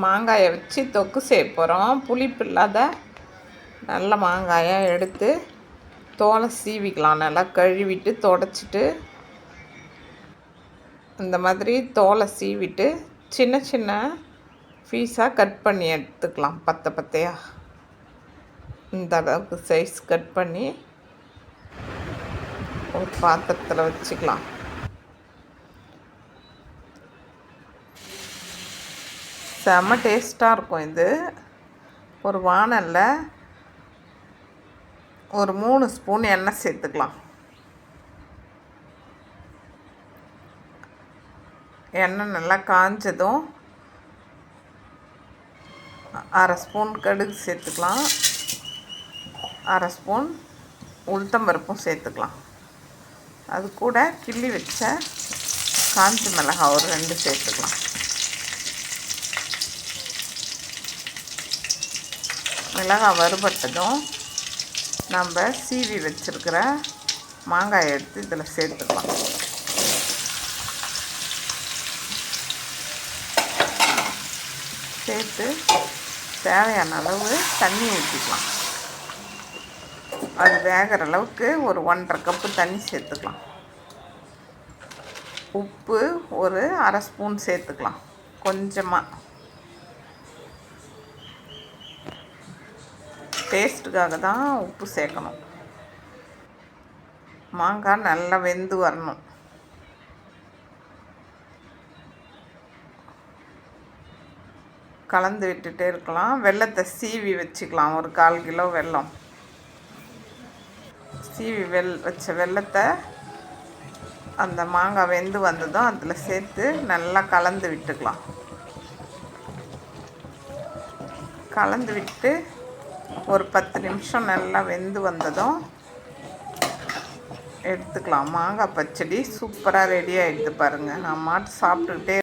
மாங்காயை வச்சு தொக்கு செய்ய போகிறோம். புளிப்பு இல்லாத நல்ல மாங்காயை எடுத்து தோலை சீவிக்கலாம். நல்லா கழுவிட்டு தொடச்சிட்டு இந்த மாதிரி தோலை சீவிட்டு சின்ன சின்ன பீஸாக கட் பண்ணி எடுத்துக்கலாம். பத்தையாக இந்த அளவுக்கு சைஸ் கட் பண்ணி ஒரு பாத்திரத்தில் வச்சுக்கலாம். செம்ம டேஸ்ட்டாக இருக்கும் இது. ஒரு வாணலில் ஒரு 3 ஸ்பூன் எண்ணெய் சேர்த்துக்கலாம். எண்ணெய் நல்லா காஞ்சதும் 1/2 ஸ்பூன் கடுகு சேர்த்துக்கலாம். 1/2 ஸ்பூன் உளுத்தம்பருப்பும் சேர்த்துக்கலாம். அது கூட கிள்ளி வச்ச காஞ்ச மிளகாய் ஒரு 2 சேர்த்துக்கலாம். மிளகாய் வறுபட்டதும் நம்ம சீவி வச்சுருக்கிற மாங்காயை எடுத்து இதில் சேர்த்துக்கலாம். சேர்த்து தேவையான அளவு தண்ணி ஊற்றிக்கலாம். அது வேகிற அளவுக்கு ஒரு 1.5 கப்பு தண்ணி சேர்த்துக்கலாம். உப்பு ஒரு 1/2 ஸ்பூன் சேர்த்துக்கலாம். கொஞ்சமாக டேஸ்ட்டுக்காக தான் உப்பு சேர்க்கணும். மாங்காய் நல்லா வெந்து வரணும். கலந்து விட்டுட்டே இருக்கலாம். வெல்லத்தை சீவி வச்சுக்கலாம். ஒரு 1/4 கிலோ வெல்லம் சீவி வச்ச வெல்லத்தை அந்த மாங்காய் வெந்து வந்ததும் அதில் சேர்த்து நல்லா கலந்து விட்டுக்கலாம். கலந்து விட்டு ஒரு 10 நிமிஷம் நல்லா வெந்து வந்ததும் எடுத்துக்கலாம். மாங்காய் பச்சடி சூப்பராக ரெடி ஆகிடுது பாருங்கள். நான் மாட்டு சாப்பிட்டுக்கிட்டே